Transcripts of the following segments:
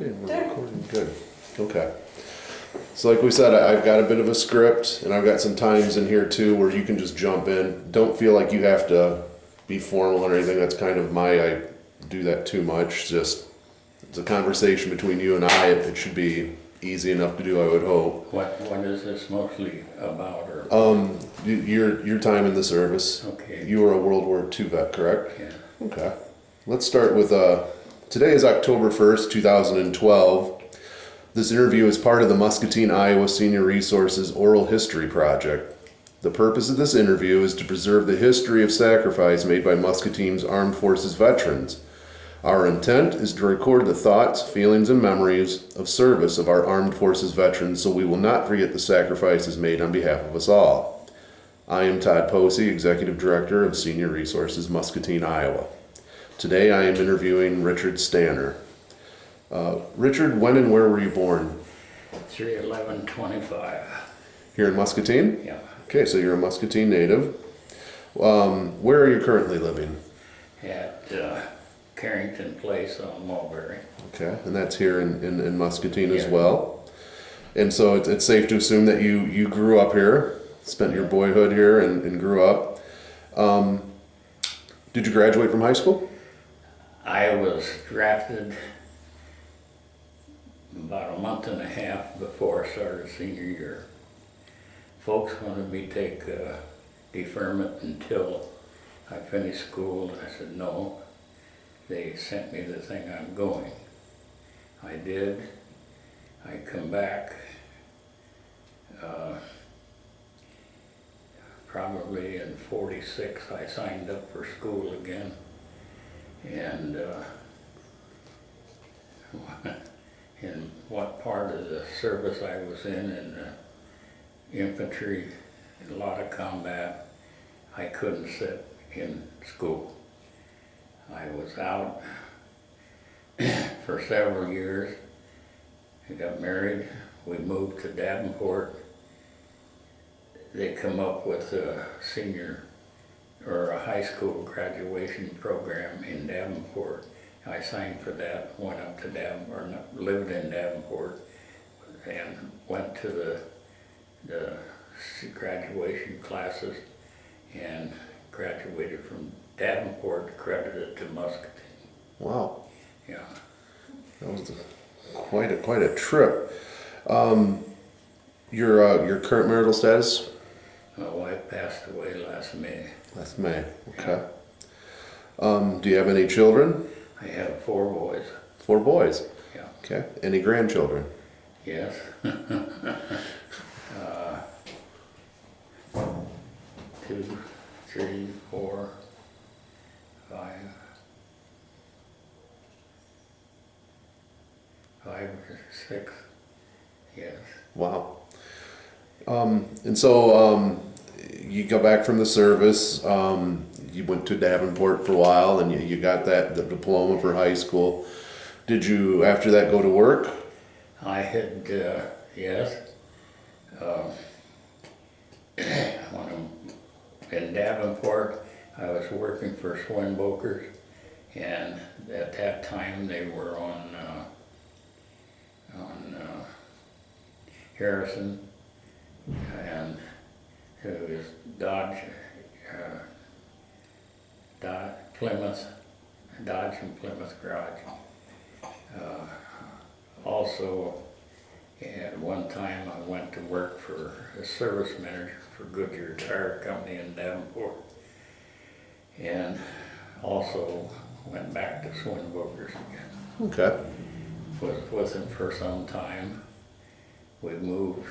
Okay, we're recording. Good. Okay. So like we said, I've got a bit of a script, and I've got some times in here too where you can just jump in. Don't feel like you have to be formal or anything. That's kind of I do that too much. Just it's a conversation between you and I. It should be easy enough to do, I would hope. What is this mostly about? Or Your time in the service. okay. You were a World War II vet, correct? Yeah. Okay. Let's start with today is October 1st, 2012. This interview is part of the Muscatine, Iowa Senior Resources Oral History Project. The purpose of this interview is to preserve the history of sacrifice made by Muscatine's Armed Forces veterans. Our intent is to record the thoughts, feelings, and memories of service of our Armed Forces veterans so we will not forget the sacrifices made on behalf of us all. I am Todd Posey, Executive Director of Senior Resources, Muscatine, Iowa. Today I am interviewing Richard Stammer. Richard, when and where were you born? 3/11/25. Here in Muscatine? Yeah. Okay, so you're a Muscatine native. Where are you currently living? At Carrington Place on Mulberry. Okay, and that's here in Muscatine as Yeah. well. And so it's safe to assume that you grew up here, spent your boyhood here and grew up. Did you graduate from high school? I was drafted about a month and a half before I started senior year. Folks wanted me to take deferment until I finished school. I said no. They sent me the thing, I'm going. I did. I come back probably in 46. I signed up for school again, and in what part of the service I was in infantry, a lot of combat, I couldn't sit in school. I was out for several years. I got married. We moved to Davenport. They come up with a senior or a high school graduation program in Davenport. I signed for that, went up to Davenport, lived in Davenport, and went to the graduation classes and graduated from Davenport, credited to Muscatine. Wow, Yeah. that was quite a trip. Your current marital status? My wife passed away last May. Last May. Okay. Do you have any children? I have 4 boys. 4 boys. Yeah. Okay. Any grandchildren? Yes. 2, 3, 4, 5. 5 or 6. Yes. Wow. And so you got back from the service. You went to Davenport for a while, and you got the diploma for high school. Did you, after that, go to work? I had, yes. In Davenport, I was working for Swinbokers, and at that time they were on Harrison, and it was Dodge and Plymouth garage. Also, at one time I went to work for a service manager for Goodyear Tire Company in Davenport, and also went back to Swinbokers again. Okay. Was with him for some time. We moved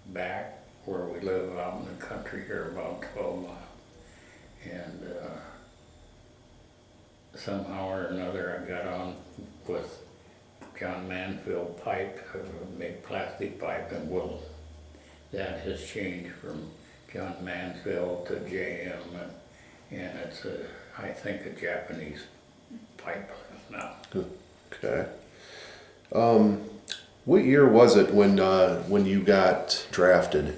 back where we live out in the country here, about 12 miles. And somehow or another I got on with John Manfield Pipe, make plastic pipe and wool. That has changed from John Mansfield to JM, and it's I think a Japanese pipe now. Okay. What year was it when you got drafted?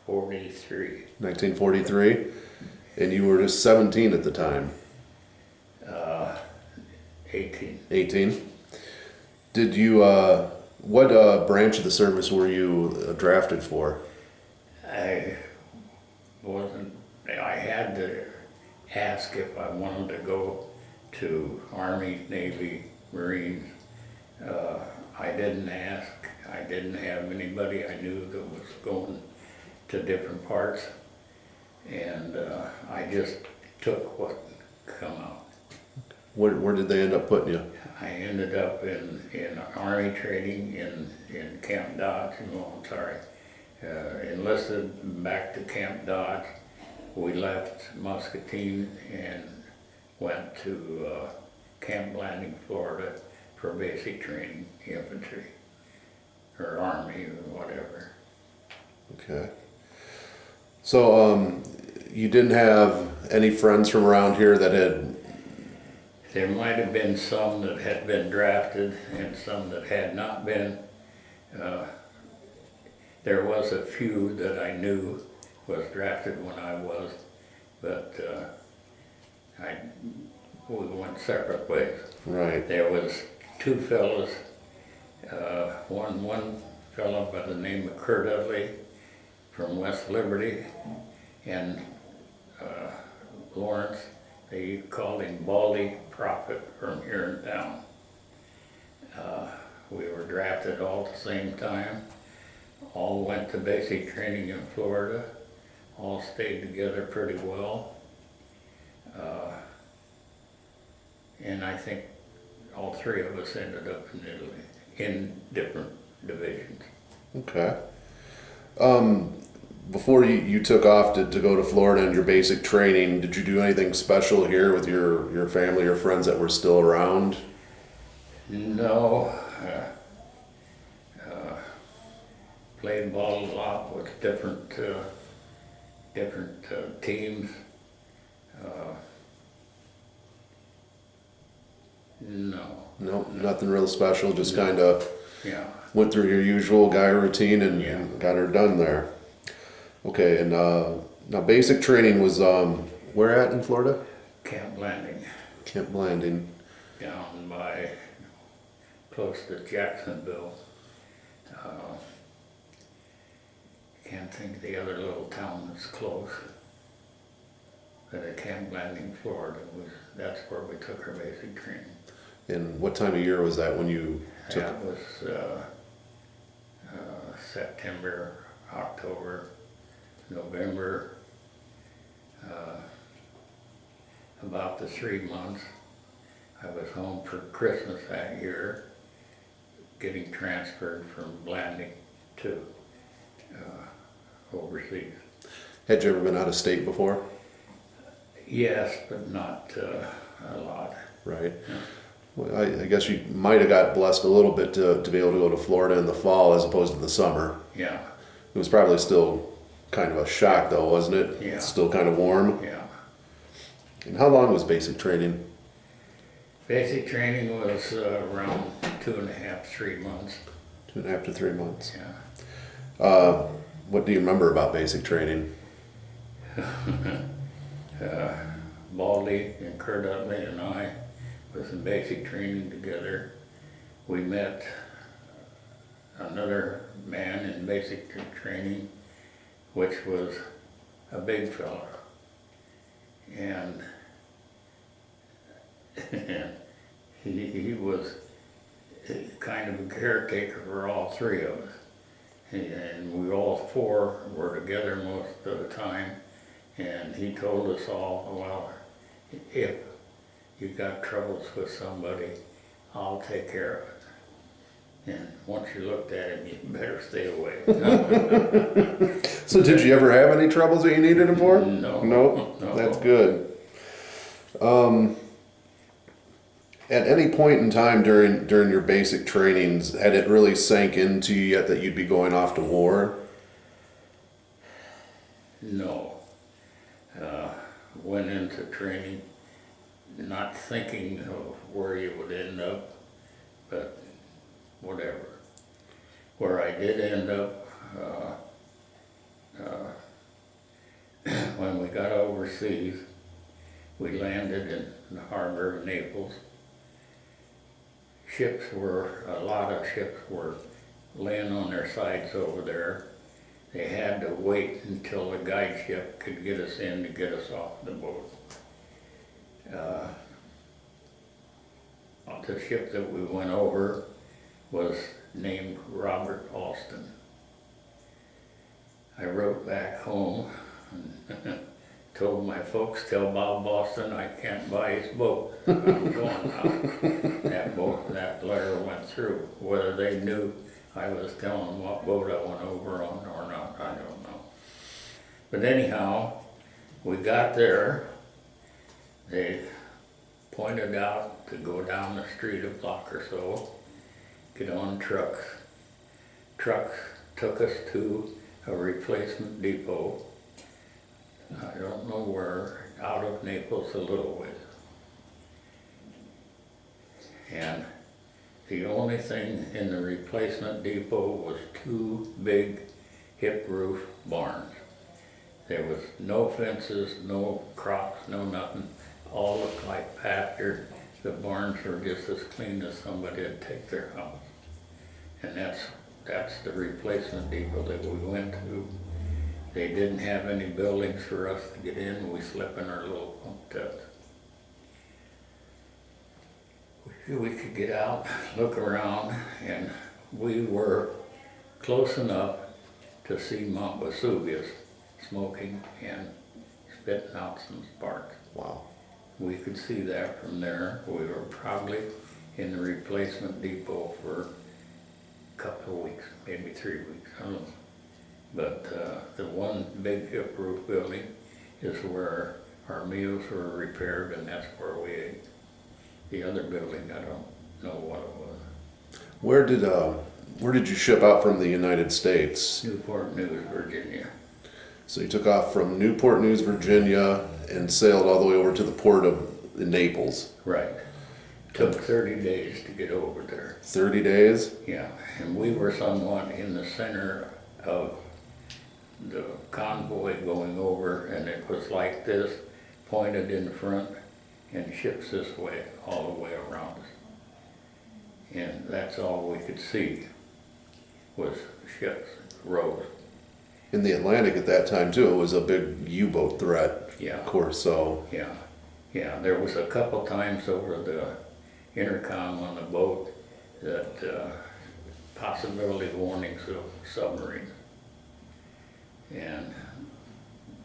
43. 1943, and you were just 17 at the time. 18. 18. Did you, what branch of the service were you drafted for? I wasn't, I had to ask if I wanted to go to Army, Navy, Marines. I didn't ask. I didn't have anybody I knew that was going to different parts. And I just took what come out. Where did they end up putting you? I ended up in Army training in Camp Dodge. No, I'm sorry. Enlisted back to Camp Dodge. We left Muscatine and went to Camp Blanding, Florida for basic training, infantry, or Army, or whatever. Okay. So, you didn't have any friends from around here that had, There might have been some that had been drafted and some that had not been. There was a few that I knew was drafted when I was, but we went separate ways. right, There was two fellows, one fellow by the name of Kurt Dudley from West Liberty, and Lawrence, they called him Baldy Prophet from here in town. We were drafted all at the same time, all went to basic training in Florida, all stayed together pretty well. And I think all three of us ended up in Italy, in different divisions. okay. Before you took off to go to Florida and your basic training, did you do anything special here with your family or friends that were still around? No, played ball a lot with different teams. No, nothing real special, just kind of Yeah, went through your usual guy routine and Yeah. got her done there. Okay, and now basic training was where at in Florida? Camp Landing, Camp Blanding. down by, close to Jacksonville. Can't think of the other little town that's close. But at Camp Landing, Florida, that's where we took our basic training. And what time of year was that when you took? That was September, October, November, about the 3 months. I was home for Christmas that year, getting transferred from Blanding to overseas. Had you ever been out of state before? Yes, but not a lot. Right. Yeah. Well, I guess you might have got blessed a little bit to be able to go to Florida in the fall as opposed to the summer. Yeah, It was probably still kind of a shock though, wasn't it? Yeah. It's still kind of warm. yeah. And how long was basic training? Basic training was around 2.5, 3 months. 2.5 to 3 months. Yeah. What do you remember about basic training? Baldy and Kurt Utley and I was in basic training together. We met another man in basic training, which was a big fella. And he was kind of a caretaker for all three of us. And we all four were together most of the time. And he told us all, well, if you got troubles with somebody, I'll take care of it. And once you looked at him, you better stay away. So did you ever have any troubles that you needed him for? No. Nope. No. That's good. At any point in time during your basic trainings, had it really sank into you yet that you'd be going off to war? No. Went into training not thinking of where you would end up, but whatever. Where I did end up, when we got overseas, we landed in the harbor of Naples, a lot of ships were laying on their sides over there. They had to wait until the guide ship could get us in to get us off the boat. The ship that we went over was named Robert Alston. I wrote back home and told my folks, tell Bob Boston I can't buy his boat. I'm going now. That letter went through. Whether they knew I was telling them what boat I went over on or not, I don't know. But anyhow, we got there. They pointed out to go down the street a block or so, get on trucks. Trucks took us to a replacement depot. I don't know where, out of Naples a little ways. And the only thing in the replacement depot was 2 big hip roof barns. There was no fences, no crops, no nothing. All looked like pasture. The barns were just as clean as somebody would take their house. And that's the replacement depot that we went to. They didn't have any buildings for us to get in. We slept in our little pump tents. We could get out, look around, and we were close enough to see Mount Vesuvius smoking and spitting out some sparks. Wow. We could see that from there. We were probably in the replacement depot for a couple of weeks, maybe 3 weeks, I don't know. But the one big hip roof building is where our meals were repaired, and that's where we ate. The other building, I don't know what it was. Where did you ship out from the United States? Newport News, Virginia. So you took off from Newport News, Virginia, and sailed all the way over to the port of Naples. Right. Took 30 days to get over there. 30 days? Yeah, and we were somewhat in the center of the convoy going over, and it was like this, pointed in front, and ships this way, all the way around us. And that's all we could see was ships, rows. In the Atlantic at that time too, it was a big U-boat threat. Yeah. Of course, so. Yeah, there was a couple times over the intercom on the boat that possibility warnings of submarines. And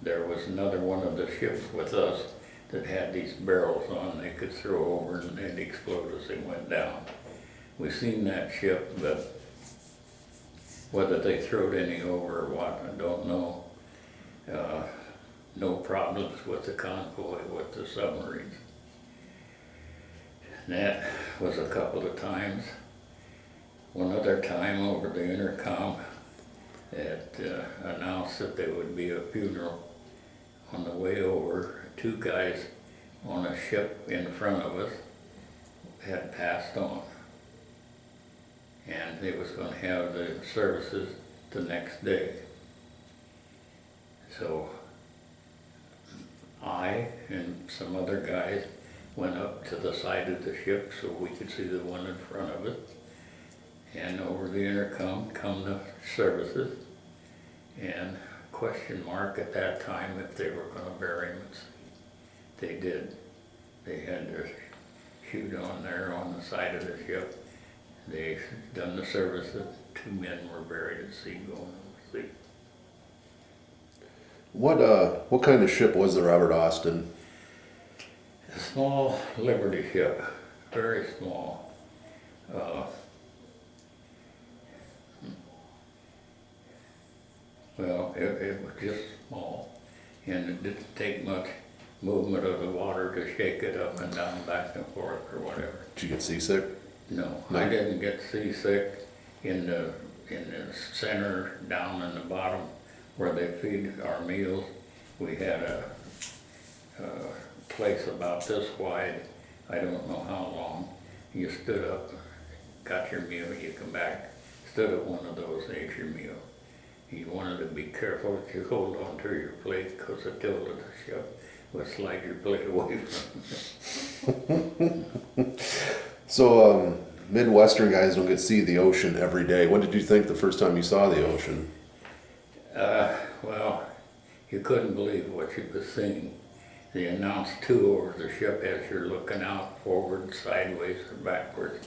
there was another one of the ships with us that had these barrels on they could throw over and they'd explode as they went down. We seen that ship, but whether they throwed any over or what, I don't know. No problems with the convoy, with the submarines. And that was a couple of times. One other time over the intercom, it announced that there would be a funeral on the way over. 2 guys on a ship in front of us had passed on. And they was going to have the services the next day. So I and some other guys went up to the side of the ship so we could see the one in front of it. And over the intercom come the services, and question mark at that time if they were going to bury him. They did. They had their chute on there on the side of the ship. They done the services. 2 men were buried at sea, going to sea. What kind of ship was the Robert Austin? A small Liberty ship, very small. Well, it was just small, and it didn't take much movement of the water to shake it up and down, back and forth, or whatever. Did you get seasick? No, I didn't get seasick. In the center, down in the bottom, where they feed our meals, we had a place about this wide. I don't know how long. You stood up, got your meal, you come back, stood at one of those, ate your meal. You wanted to be careful that you hold on to your plate, because the tilt of the ship would slide your plate away from you. So, Midwestern guys don't get to see the ocean every day. What did you think the first time you saw the ocean? Well, you couldn't believe what you was seeing. They announced two over the ship as you're looking out, forward, sideways, or backwards,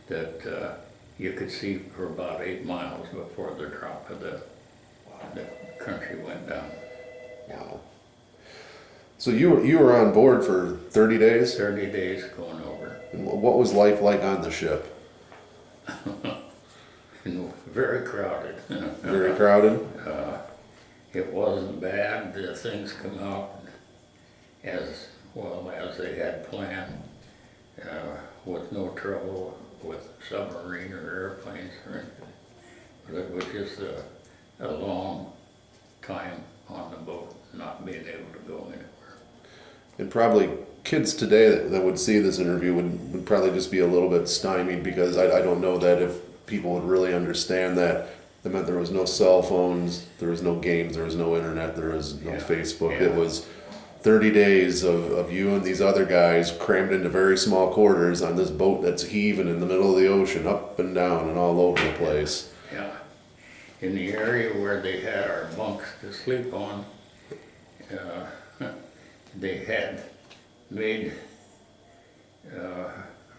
that you could see for about 8 miles before the drop of the country went down. Wow. So you were on board for 30 days? 30 days going over. And what was life like on the ship? And very crowded. Very crowded? It wasn't bad. The things come out as well as they had planned, with no trouble with submarine or airplanes or anything. But it was just a long time on the boat, not being able to go anywhere. And probably kids today that would see this interview would probably just be a little bit stymied, because I don't know that if people would really understand that. That meant there was no cell phones, there was no games, there was no internet, there was no Facebook. Yeah. It was 30 days of you and these other guys crammed into very small quarters on this boat that's heaving in the middle of the ocean, up and down and all over the place. Yeah. In the area where they had our bunks to sleep on, they had made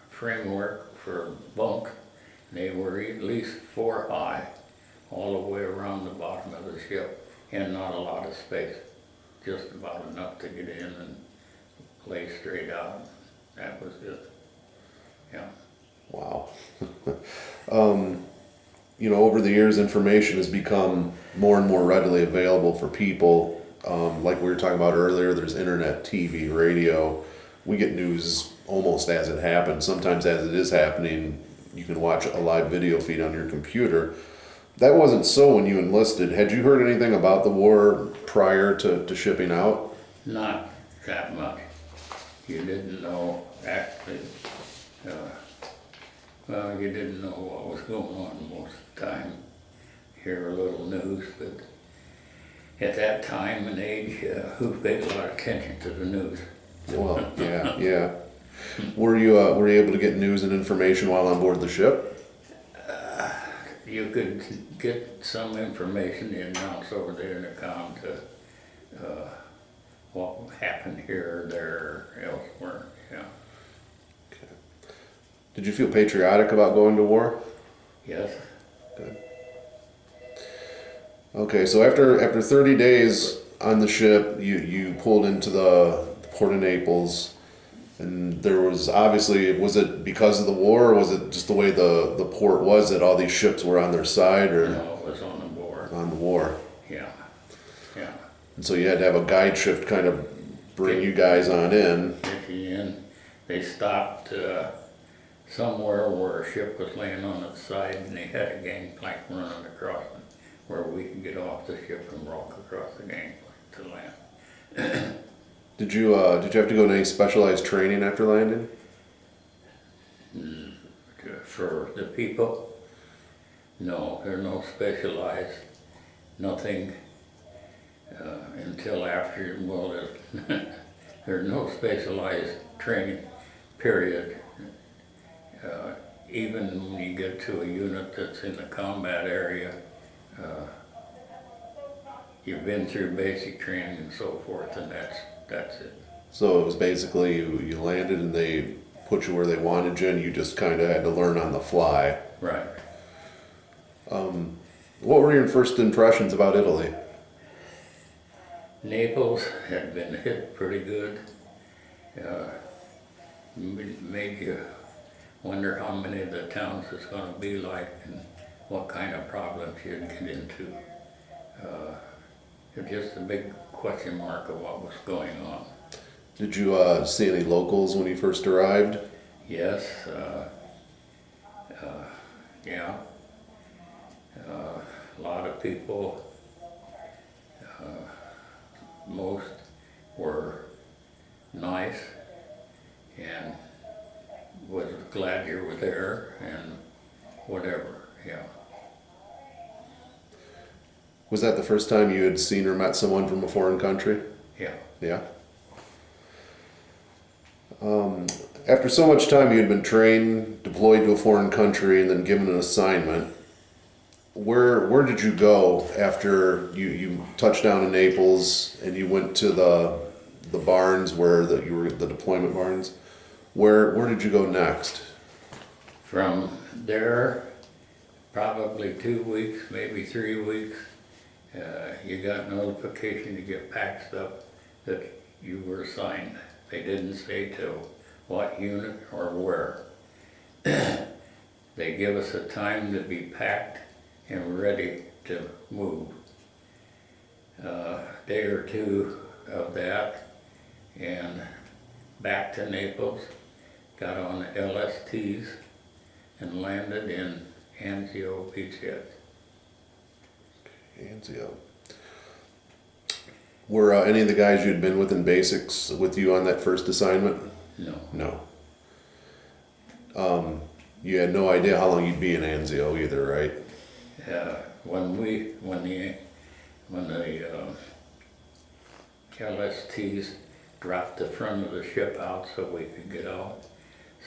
framework for bunk. They were at least 4 high all the way around the bottom of the ship, and not a lot of space, just about enough to get in and lay straight out. That was it. Yeah. Wow. Over the years, information has become more and more readily available for people. Like we were talking about earlier, there's internet, TV, radio. We get news almost as it happens. Sometimes as it is happening, you can watch a live video feed on your computer. That wasn't so when you enlisted. Had you heard anything about the war prior to shipping out? Not that much. You didn't know, actually. Well, you didn't know what was going on most of the time. Hear a little news, but at that time and age, who paid a lot of attention to the news? Well, yeah. Were you able to get news and information while on board the ship? You could get some information. They announced over the intercom to what happened here, there, elsewhere. Yeah. Okay. Did you feel patriotic about going to war? Yes. Good. Okay, so after 30 days on the ship, you pulled into the port of Naples, and there was obviously, was it because of the war, or was it just the way the port was that all these ships were on their side, or? No, it was on the board. On the war. Yeah. And so you had to have a guide shift kind of bring you guys on in. Get you in. They stopped somewhere where a ship was laying on its side, and they had a gangplank running across it, where we could get off the ship and walk across the gangplank to land. Did you have to go to any specialized training after landing? For the people? No, there's no specialized, nothing until after, well, there's no specialized training, period. Even when you get to a unit that's in the combat area, you've been through basic training and so forth, and that's it. So it was basically you landed and they put you where they wanted you, and you just kind of had to learn on the fly. Right. What were your first impressions about Italy? Naples had been hit pretty good. Made you wonder how many of the towns it's going to be like and what kind of problems you'd get into. It was just a big question mark of what was going on. Did you see any locals when you first arrived? Yes, yeah. A lot of people, most were nice and was glad you were there and whatever, yeah. Was that the first time you had seen or met someone from a foreign country? Yeah. Yeah. After so much time you had been trained, deployed to a foreign country, and then given an assignment, where did you go after you touched down in Naples and you went to the barns where you were the deployment barns? Where did you go next? From there, probably 2 weeks, maybe 3 weeks, you got notification to get packed up that you were assigned. They didn't say to what unit or where. They give us a time to be packed and ready to move. Day or two of that, and back to Naples, got on LSTs and landed in Anzio Beachhead. Anzio. Were any of the guys you'd been with in basics with you on that first assignment? No. No. You had no idea how long you'd be in Anzio either, right? When the LSTs dropped the front of the ship out so we could get out,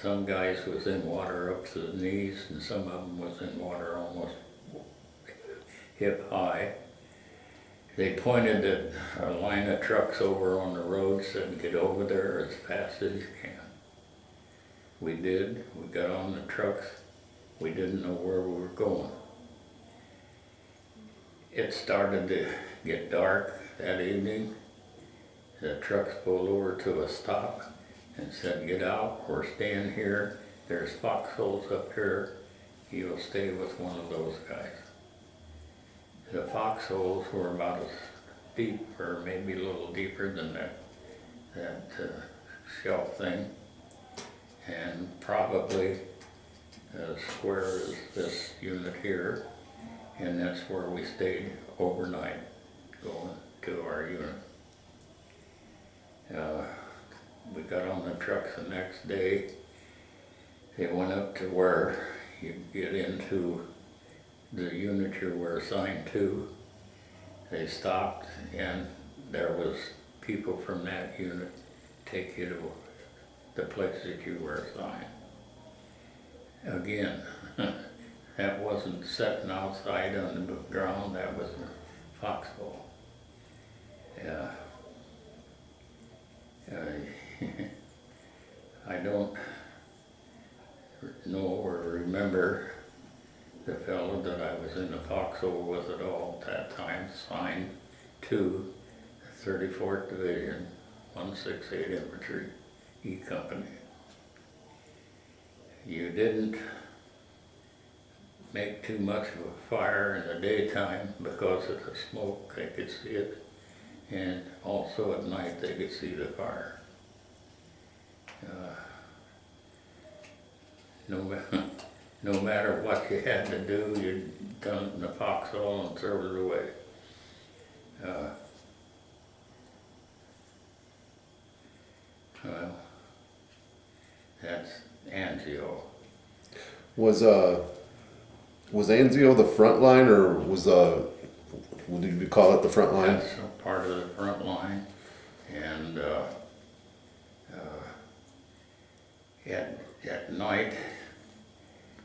some guys was in water up to the knees and some of them was in water almost hip high. They pointed at a line of trucks over on the road, said get over there as fast as you can. We did. We got on the trucks. We didn't know where we were going. It started to get dark that evening. The trucks pulled over to a stop and said, get out, we're staying here. There's foxholes up here. You'll stay with one of those guys. The foxholes were about as deep, or maybe a little deeper than that shelf thing, and probably as square as this unit here, and that's where we stayed overnight, going to our unit. We got on the trucks the next day. They went up to where you get into the unit you were assigned to. They stopped and there was people from that unit take you to the place that you were assigned. Again, that wasn't sitting outside on the ground, that was a foxhole. I don't know or remember the fellow that I was in the foxhole with at all at that time, signed to the 34th Division, 168 Infantry, E Company. You didn't make too much of a fire in the daytime because of the smoke, they could see it, and also at night they could see the fire. No matter what you had to do, you'd done it in the foxhole and throw it away. Well, that's Anzio. Was Anzio the front line, or what did you call it, the front line? That's a part of the front line, and at night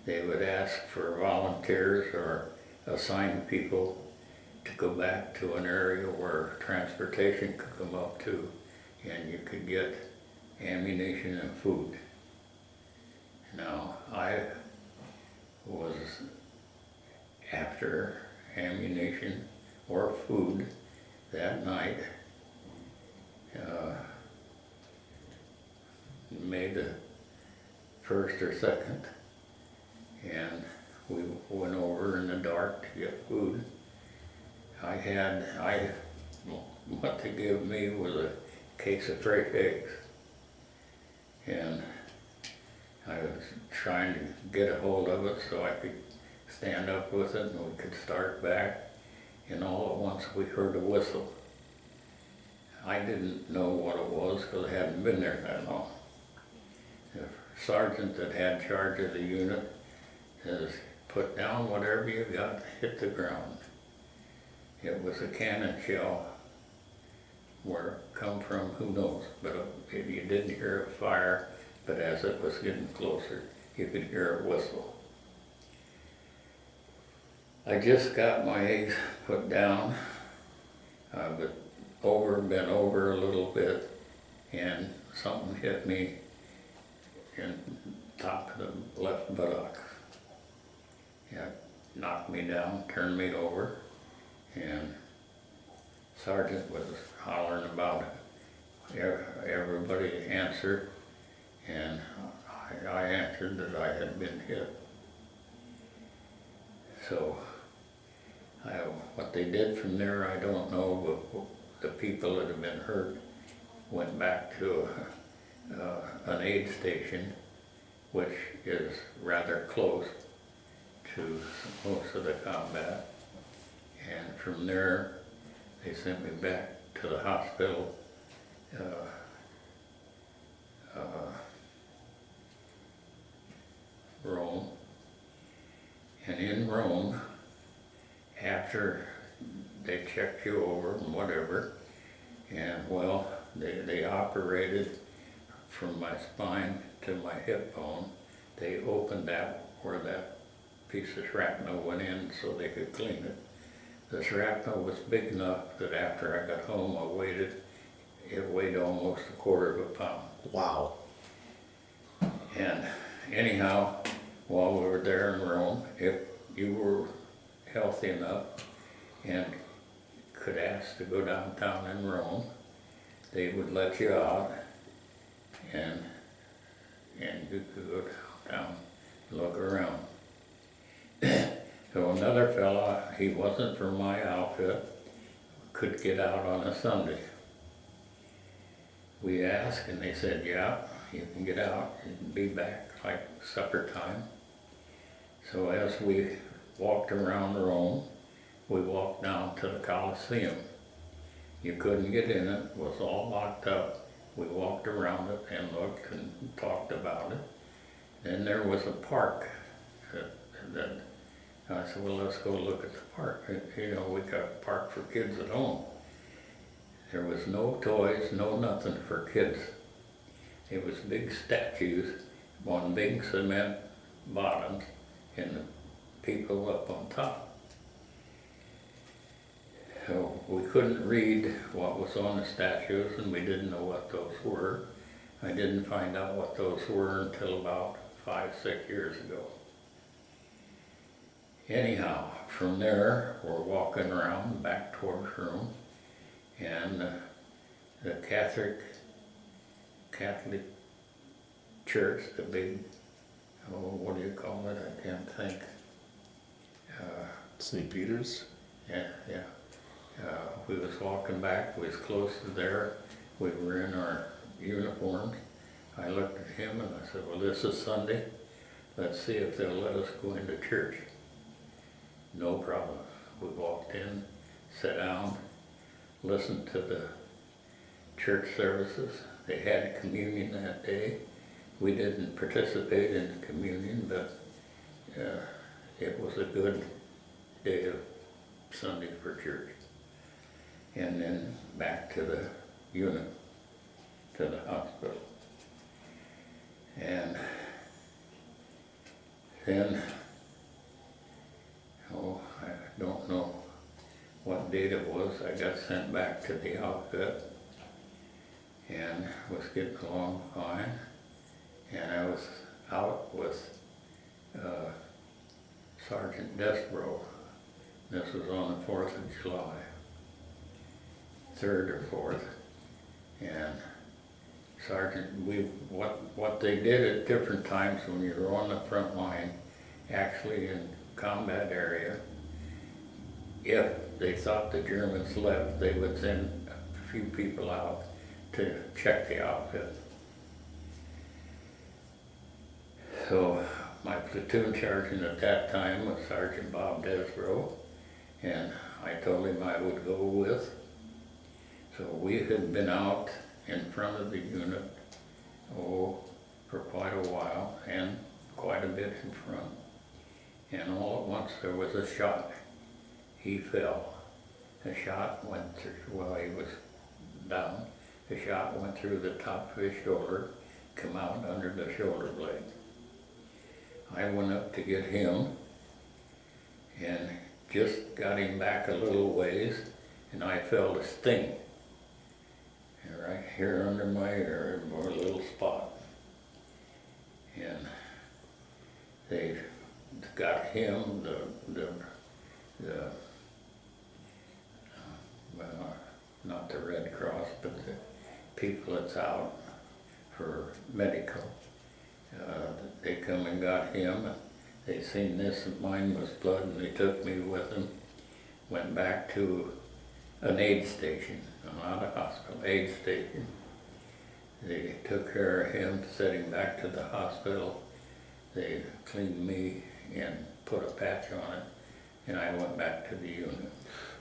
they would ask for volunteers or assign people to go back to an area where transportation could come up to and you could get ammunition and food. Now, I was after ammunition or food that night. Made the first or second, and we went over in the dark to get food. What they gave me was a case of fresh eggs, and I was trying to get a hold of it so I could stand up with it and we could start back, and all at once we heard a whistle. I didn't know what it was because I hadn't been there that long. The sergeant that had charge of the unit says, put down whatever you got, hit the ground. It was a cannon shell where it come from, who knows? But you didn't hear a fire, but as it was getting closer, you could hear a whistle. I just got my eggs put down. I was bent over a little bit, and something hit me in top of the left buttock. It knocked me down, turned me over, and Sergeant was hollering about it. Everybody answered, and I answered that I had been hit. So what they did from there, I don't know, but the people that have been hurt went back to an aid station, which is rather close to most of the combat. And from there, they sent me back to the hospital. Rome. And in Rome, after they checked you over and whatever, and well, they operated from my spine to my hip bone. They opened that where that piece of shrapnel went in so they could clean it. The shrapnel was big enough that after I got home, it weighed almost a quarter of a pound. Wow. And anyhow, while we were there in Rome, if you were healthy enough and could ask to go downtown in Rome, they would let you out, and you could go downtown and look around. So another fella, he wasn't from my outfit, could get out on a Sunday. We asked, and they said, yeah, you can get out and be back like supper time. So as we walked around Rome, we walked down to the Colosseum. You couldn't get in it, it was all locked up. We walked around it and looked and talked about it. Then there was a park that I said, well, let's go look at the park. You know, we got a park for kids at home. There was no toys, no nothing for kids. It was big statues on big cement bottoms and the people up on top. So we couldn't read what was on the statues, and we didn't know what those were. I didn't find out what those were until about 5-6 years ago. Anyhow, from there, we're walking around back towards Rome, and the Catholic church, the big, what do you call it? I can't think. St. Peter's? Yeah. We was walking back, we was close to there, we were in our uniforms. I looked at him and I said, well, this is Sunday, let's see if they'll let us go into church. No problem. We walked in, sat down, listened to the church services. They had communion that day. We didn't participate in communion, but it was a good day of Sunday for church. And then back to the unit, to the hospital. And then, I don't know what date it was, I got sent back to the outfit and was getting along fine. And I was out with Sergeant Desborough. This was on the 4th of July. 3rd or 4th, and Sergeant, what they did at different times when you were on the front line, actually in combat area, if they thought the Germans left, they would send a few people out to check the outfit. So my platoon sergeant at that time was Sergeant Bob Desborough, and I told him I would go with. So we had been out in front of the unit, for quite a while, and quite a bit in front. And all at once there was a shot. He fell. The shot went through, well, he was down. The shot went through the top of his shoulder, come out under the shoulder blade. I went up to get him and just got him back a little ways, and I felt a sting. And right here under my ear, a little spot. And they got him, well, not the Red Cross, but the people that's out for medical. They come and got him. They seen this, and mine was blood, and they took me with them. Went back to an aid station, not a hospital, aid station. They took care of him, sent him back to the hospital. They cleaned me and put a patch on it, and I went back to the unit.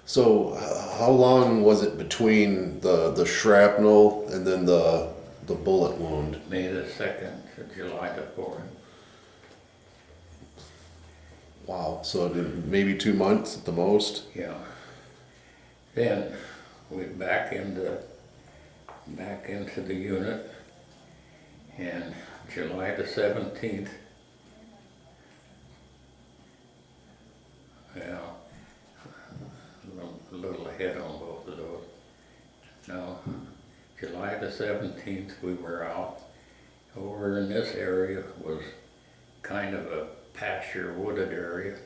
So how long was it between the shrapnel and then the bullet wound? May the 2nd to July the 4th. Wow, so maybe 2 months at the most? Yeah. Then we back into the unit, and July the 17th, yeah, a little ahead on both of those. No, July the 17th we were out. Over in this area was kind of a pasture wooded area.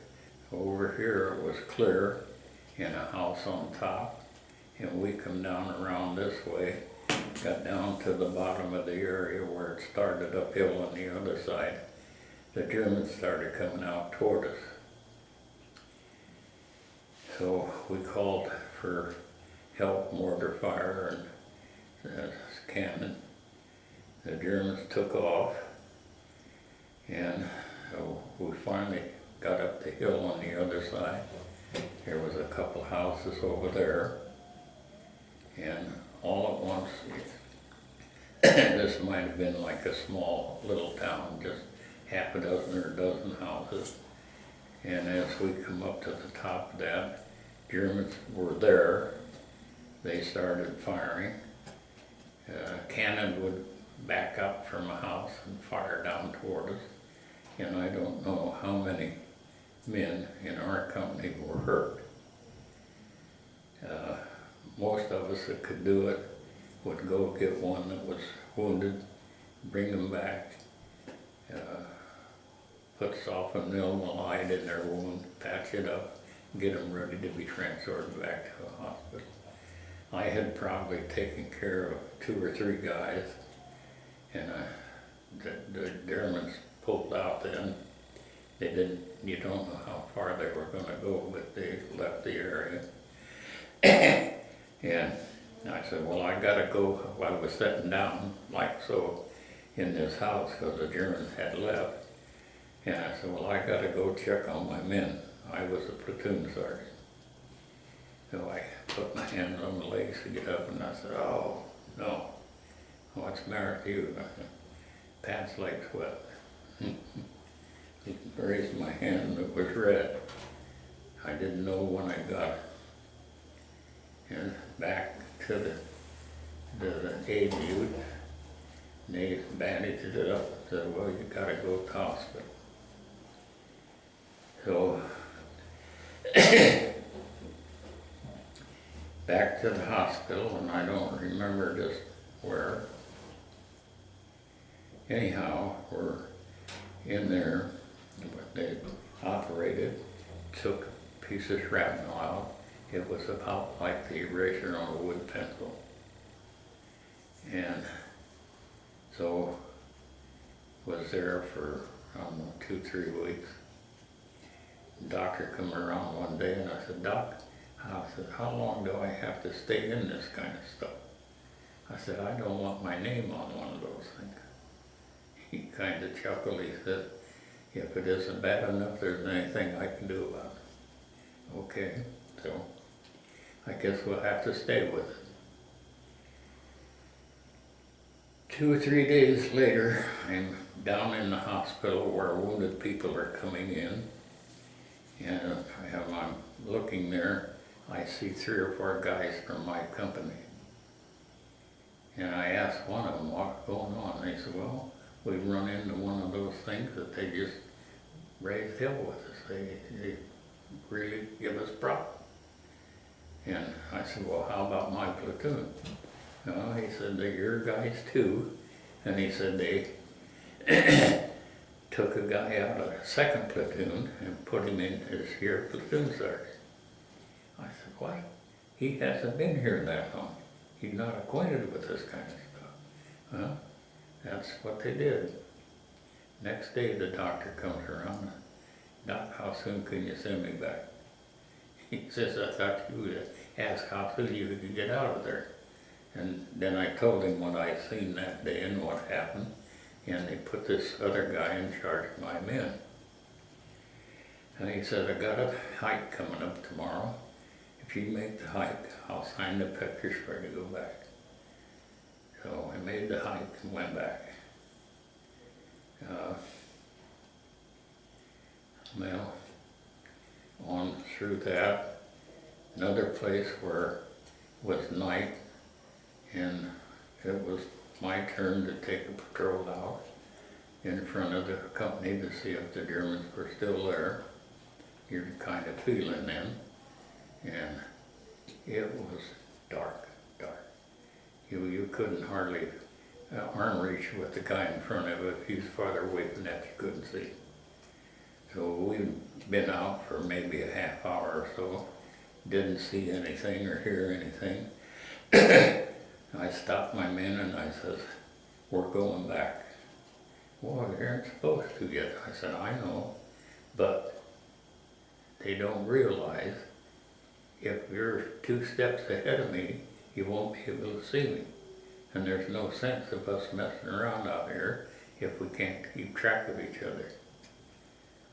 Over here it was clear and a house on top, and we come down around this way, got down to the bottom of the area where it started uphill on the other side. The Germans started coming out toward us. So we called for help, mortar fire and cannon. The Germans took off, and so we finally got up the hill on the other side. There was a couple houses over there, and all at once, this might have been like a small little town, just half a dozen or a dozen houses. And as we come up to the top of that, Germans were there. They started firing. Cannon would back up from a house and fire down toward us. And I don't know how many men in our company were hurt. Most of us that could do it would go get one that was wounded, bring them back, put softened ilmenite in their wound, patch it up, get them ready to be transferred back to a hospital. I had probably taken care of 2 or 3 guys, and the Germans pulled out then. They didn't, you don't know how far they were going to go, but they left the area. And I said, well, I got to go. I was sitting down like so in this house because the Germans had left. And I said, well, I got to go check on my men. I was a platoon sergeant. So I put my hands on the legs to get up, and I said, oh, no. What's the matter with you? I said, Pat's leg's wet. He raised my hand, and it was red. I didn't know when I got it. And back to the aid unit, and they bandaged it up and said, well, you gotta go to the hospital. So, back to the hospital, and I don't remember just where. Anyhow, we're in there, they operated, took a piece of shrapnel out. It was about like the eraser on a wood pencil. And so, was there for, I don't know, 2-3 weeks. The doctor come around one day and I said, Doc, I said, how long do I have to stay in this kind of stuff? I said, I don't want my name on one of those things. He kind of chuckled. He said, if it isn't bad enough, there's anything I can do about it. Okay, so I guess we'll have to stay with it. 2 or 3 days later, I'm down in the hospital where wounded people are coming in. And I'm looking there, I see 3 or 4 guys from my company. And I asked one of them what's going on. They said, well, we run into one of those things that they just raise hell with us. They really give us problems. And I said, well, how about my platoon? No, he said, they're your guys too. And he said they took a guy out of the second platoon and put him in as your platoon sergeant. I said, what? He hasn't been here that long. He's not acquainted with this kind of stuff. Well, that's what they did. Next day the doctor comes around. Doc, how soon can you send me back? He says, I thought you would ask how soon you could get out of there. And then I told him what I'd seen that day and what happened. And they put this other guy in charge of my men. And he said, I got a hike coming up tomorrow. If you make the hike, I'll sign the pictures for you to go back. So I made the hike and went back. Well, on through that, another place where it was night and it was my turn to take a patrol out in front of the company to see if the Germans were still there. You're kind of feeling them. And it was dark. You couldn't hardly arm reach with the guy in front of it. If he was farther away than that, you couldn't see. So we'd been out for maybe a half hour or so, didn't see anything or hear anything. I stopped my men and I said, we're going back. Well, you aren't supposed to yet. I said, I know, but they don't realize if you're 2 steps ahead of me, you won't be able to see me. And there's no sense of us messing around out here if we can't keep track of each other.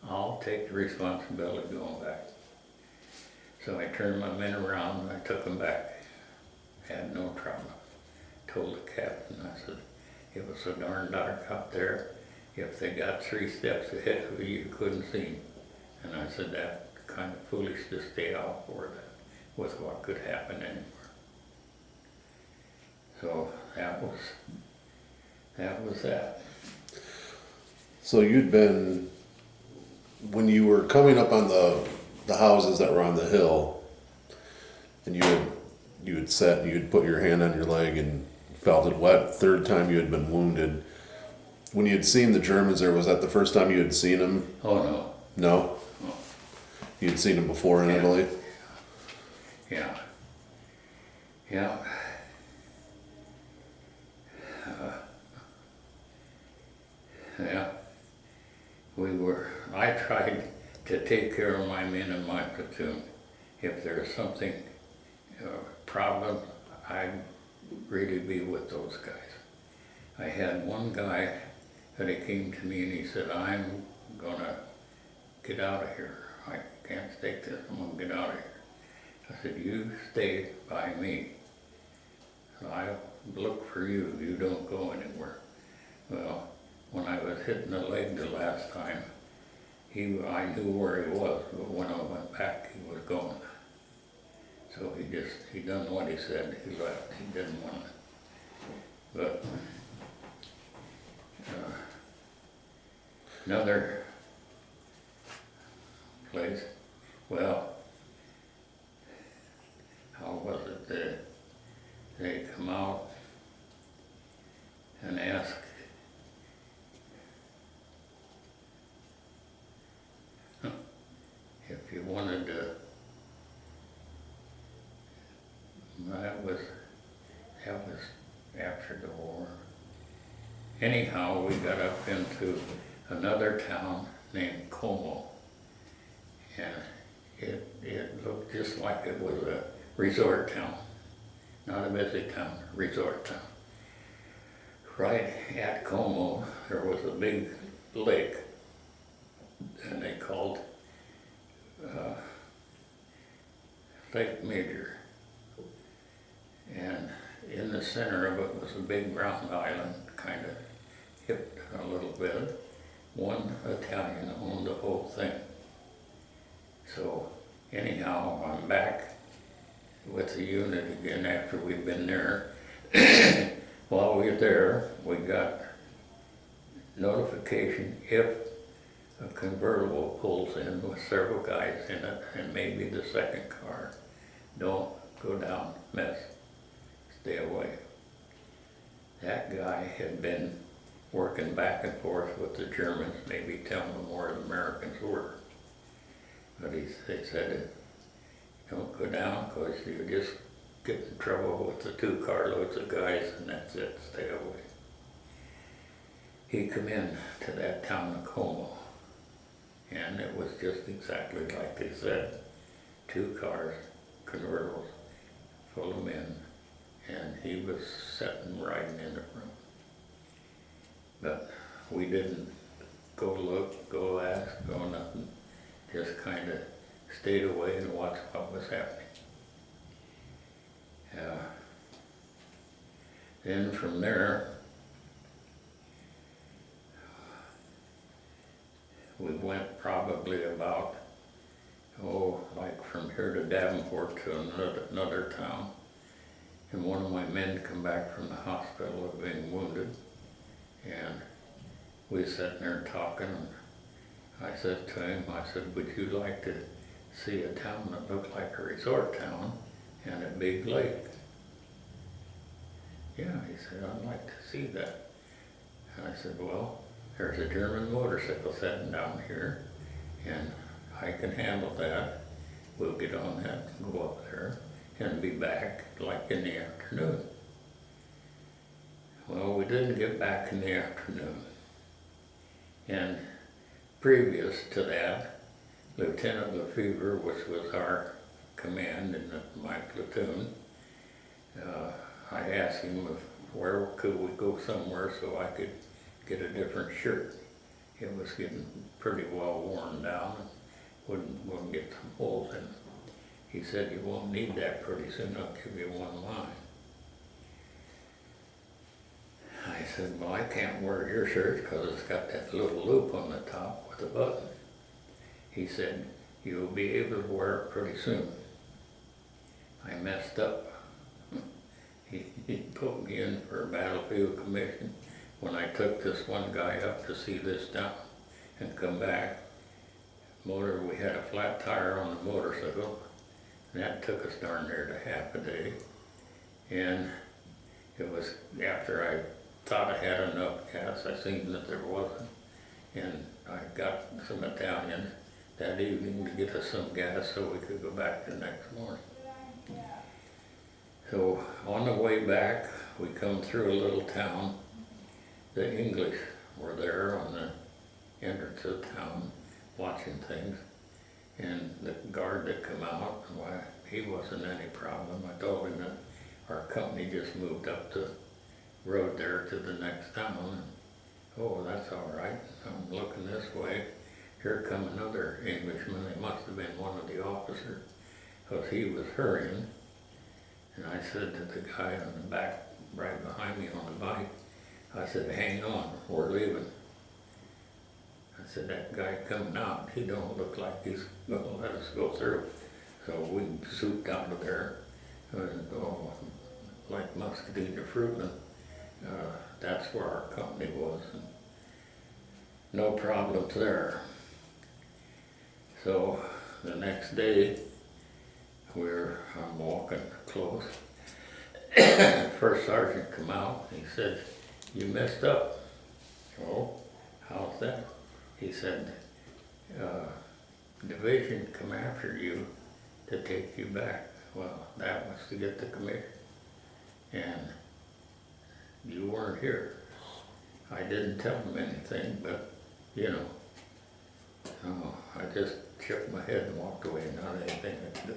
I'll take the responsibility going back. So I turned my men around and I took them back. Had no trouble. Told the captain, I said, it was so darn dark out there. If they got 3 steps ahead of you, you couldn't see them. And I said, that's kind of foolish to stay out for that with what could happen anywhere. So that was that. So you'd been, when you were coming up on the houses that were on the hill, and you had sat and you'd put your hand on your leg and felt it wet. Third time you had been wounded. When you had seen the Germans there, was that the first time you had seen them? Oh no. No? No. You had seen them before in Italy? Yeah. Yeah. Yeah. I tried to take care of my men in my platoon. If there's something, problem, I'd really be with those guys. I had one guy that he came to me and he said, I'm gonna get out of here. I can't take this, I'm gonna get out of here. I said, you stay by me. I'll look for you, you don't go anywhere. Well, when I was hitting the leg the last time, I knew where he was, but when I went back, he was gone. So he done what he said, he left, he didn't want it. But another place, well, how was it? They come out and ask if you wanted to. That was after the war. Anyhow, we got up into another town named Como, and it looked just like it was a resort town, not a busy town, a resort town. Right at Como, there was a big lake, and they called Lake Major. And in the center of it was a big round island, kind of hipped a little bit. One Italian owned the whole thing. So anyhow, I'm back with the unit again after we've been there. While we were there, we got notification if a convertible pulls in with several guys in it and maybe the second car, don't go down, mess, stay away. That guy had been working back and forth with the Germans, maybe telling them where the Americans were. But they said, don't go down because you just get in trouble with the 2 carloads of guys and that's it, stay away. He come in to that town of Como, and it was just exactly like they said. 2 cars, convertibles, full of men, and he was sitting right in the room. But we didn't go look, go ask, go nothing. Just kind of stayed away and watched what was happening. Then from there, we went probably about, like from here to Davenport to another town. And one of my men come back from the hospital of being wounded. And we sat there talking, and I said to him, I said, would you like to see a town that looked like a resort town and a big lake? Yeah, he said, I'd like to see that. And I said, well, there's a German motorcycle sitting down here, and I can handle that. We'll get on that and go up there and be back like in the afternoon. Well, we didn't get back in the afternoon. And previous to that, Lieutenant Lefevre, which was our command in my platoon, I asked him where could we go somewhere so I could get a different shirt. It was getting pretty well worn down and wouldn't get some holes in it. He said, you won't need that pretty soon, I'll give you one line. I said, well, I can't wear your shirt because it's got that little loop on the top with a button. He said, you'll be able to wear it pretty soon. I messed up. He put me in for a battlefield commission. When I took this one guy up to see this town and come back, we had a flat tire on the motorcycle, and that took us darn near to half a day. And it was after I thought I had enough gas, I seen that there wasn't, and I got some Italians that evening to get us some gas so we could go back the next morning. So on the way back, we come through a little town. The English were there on the entrance of town watching things, and the guard that come out, why, he wasn't any problem. I told him that our company just moved up the road there to the next town, and oh, that's all right. I'm looking this way. Here come another Englishman. It must have been one of the officers, because he was hurrying. And I said to the guy on the back, right behind me on the bike, I said, hang on, we're leaving. I said, that guy coming out, he don't look like he's gonna let us go through. So we zooped out of there, and like Muscatine to Fruitland, that's where our company was. And no problems there. So the next day, I'm walking close. First sergeant come out, he said, you messed up. Oh, how's that? He said, division come after you to take you back. Well, that was to get the commission. And you weren't here. I didn't tell them anything, but, you know, I just shook my head and walked away, not anything I could do.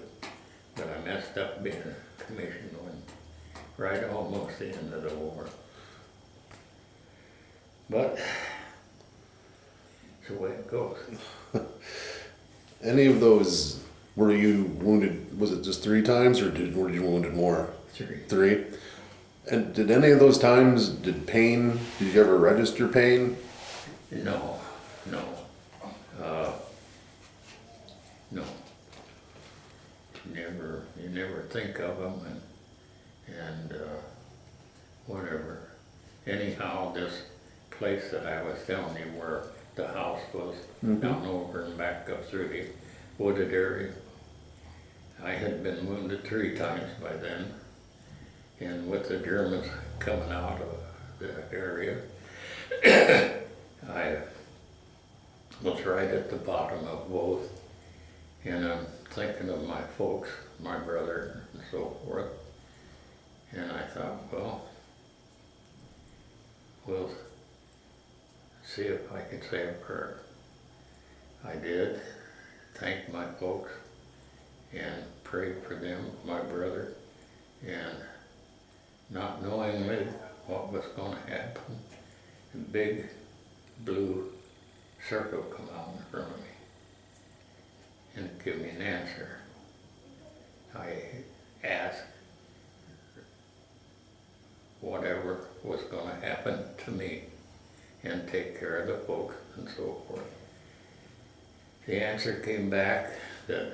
But I messed up being a commissioner when right almost the end of the war. But it's the way it goes. Any of those, were you wounded, was it just 3 times, or were you wounded more? 3. 3? And did any of those times, did you ever register pain? No. You never think of them, and whatever. Anyhow, this place that I was telling you where the house was, down over and back up through the wooded area, I had been wounded 3 times by then, and with the Germans coming out of the area, I was right at the bottom of both, and I'm thinking of my folks, my brother and so forth, and I thought, well, we'll see if I can say a prayer. I did, thank my folks, and prayed for them, my brother, and not knowingly what was going to happen, a big blue circle come out in front of me and give me an answer. I asked whatever was going to happen to me and take care of the folks and so forth. The answer came back that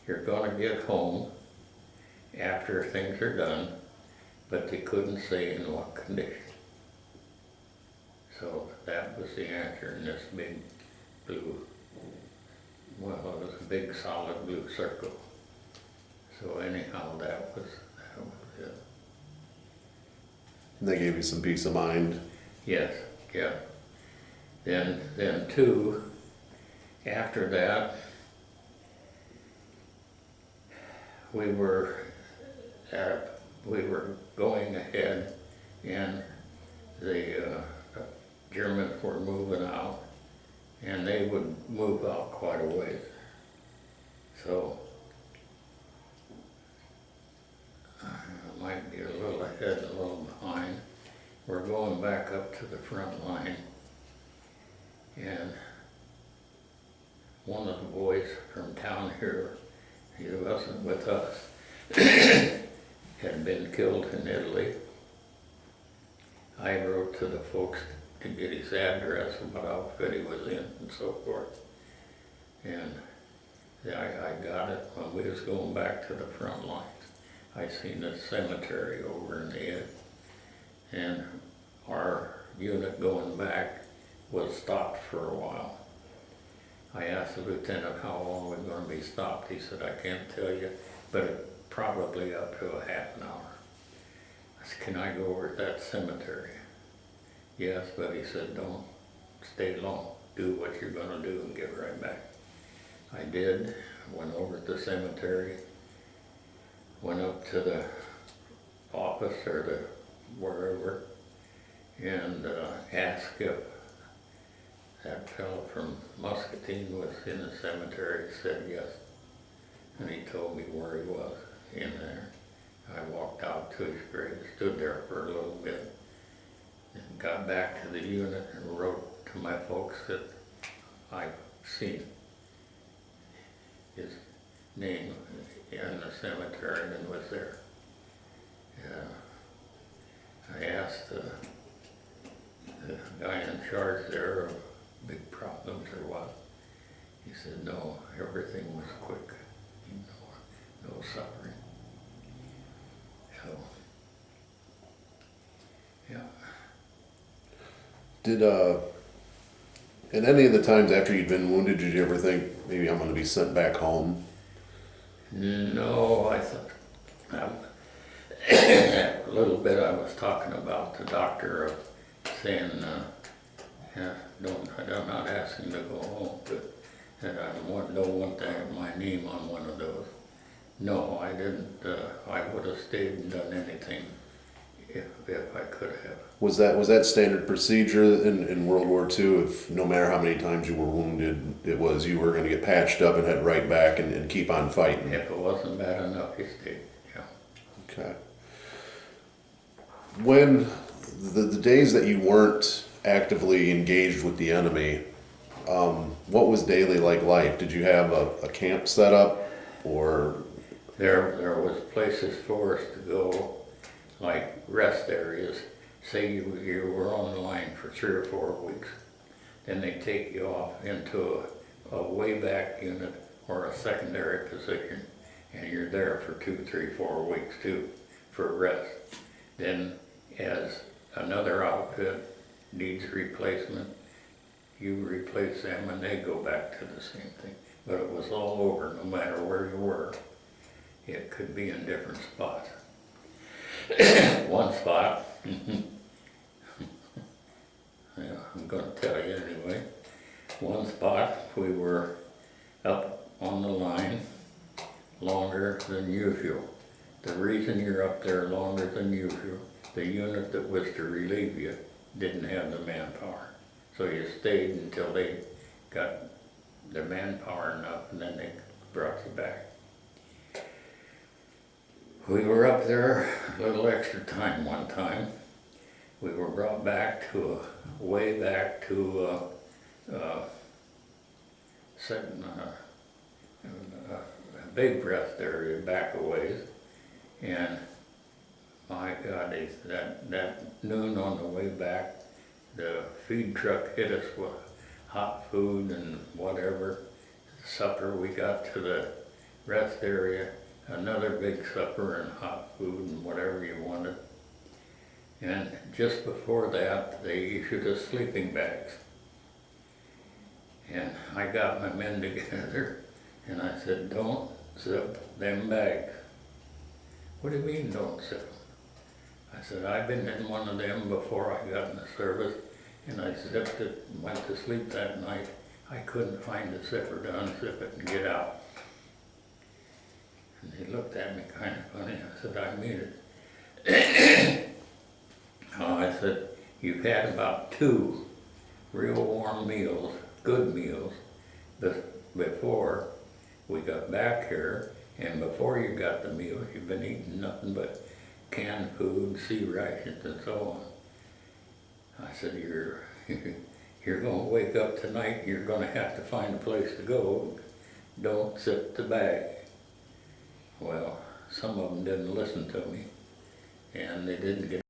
you're going to get home after things are done, but they couldn't say in what condition. So that was the answer in this big blue, well, it was a big solid blue circle. So anyhow, that was it. And they gave you some peace of mind. Yes, yeah. Then too, after that, we were going ahead, and the Germans were moving out, and they would move out quite a ways. So I might be a little ahead, a little behind. We're going back up to the front line, and one of the boys from town here, he wasn't with us, had been killed in Italy. I wrote to the folks to get his address and what outfit he was in and so forth. And I got it when we was going back to the front lines. I seen a cemetery over in the end, and our unit going back was stopped for a while. I asked the lieutenant how long we're going to be stopped. He said, I can't tell you, but probably up to a half an hour. I said, can I go over to that cemetery? Yes, but he said, don't stay long. Do what you're going to do and get right back. I did. Went over to the cemetery, went up to the office or the wherever, and asked if that fellow from Muscatine was in the cemetery. He said yes, and he told me where he was in there. I walked out to his grave, stood there for a little bit, and got back to the unit and wrote to my folks that I've seen his name in the cemetery and was there. I asked the guy in charge there of big problems or what. He said, no, everything was quick, no suffering. So, yeah. Did, in any of the times after you'd been wounded, did you ever think, maybe I'm going to be sent back home? No, I thought, a little bit I was talking about the doctor of saying, yeah, I'm not asking to go home, but and I don't want to have my name on one of those. No, I didn't. I would have stayed and done anything if I could have. Was that standard procedure in World War II? If no matter how many times you were wounded, it was you were going to get patched up and head right back and keep on fighting? If it wasn't bad enough, you stayed, yeah. Okay. When the days that you weren't actively engaged with the enemy, what was daily like life? Did you have a camp set up, or? There was places for us to go, like rest areas. Say you were on the line for 3 or 4 weeks, then they take you off into a way back unit or a secondary position, and you're there for 2, 3, 4 weeks too, for rest. Then as another outfit needs replacement, you replace them and they go back to the same thing. But it was all over, no matter where you were. It could be in different spots. One spot, yeah, I'm gonna tell you anyway. One spot, we were up on the line longer than usual. The reason you're up there longer than usual, the unit that was to relieve you didn't have the manpower. So you stayed until they got their manpower enough, and then they brought you back. We were up there a little extra time one time. We were brought back to way back to sitting a big rest area back a ways, and my God, that noon on the way back, the feed truck hit us with hot food and whatever. Supper, we got to the rest area, another big supper and hot food and whatever you wanted. And just before that, they issued us sleeping bags. And I got my men together and I said, don't zip them bags. What do you mean don't zip them? I said, I've been in one of them before I got in the service, and I zipped it and went to sleep that night. I couldn't find the zipper to unzip it and get out. And they looked at me kind of funny. I said, I mean it. I said, you've had about 2 real warm meals, good meals, before we got back here, and before you got the meals, you've been eating nothing but canned food, sea rations, and so on. I said, you're going to wake up tonight, you're going to have to find a place to go. Don't zip the bag. Well, some of them didn't listen to me, and they didn't get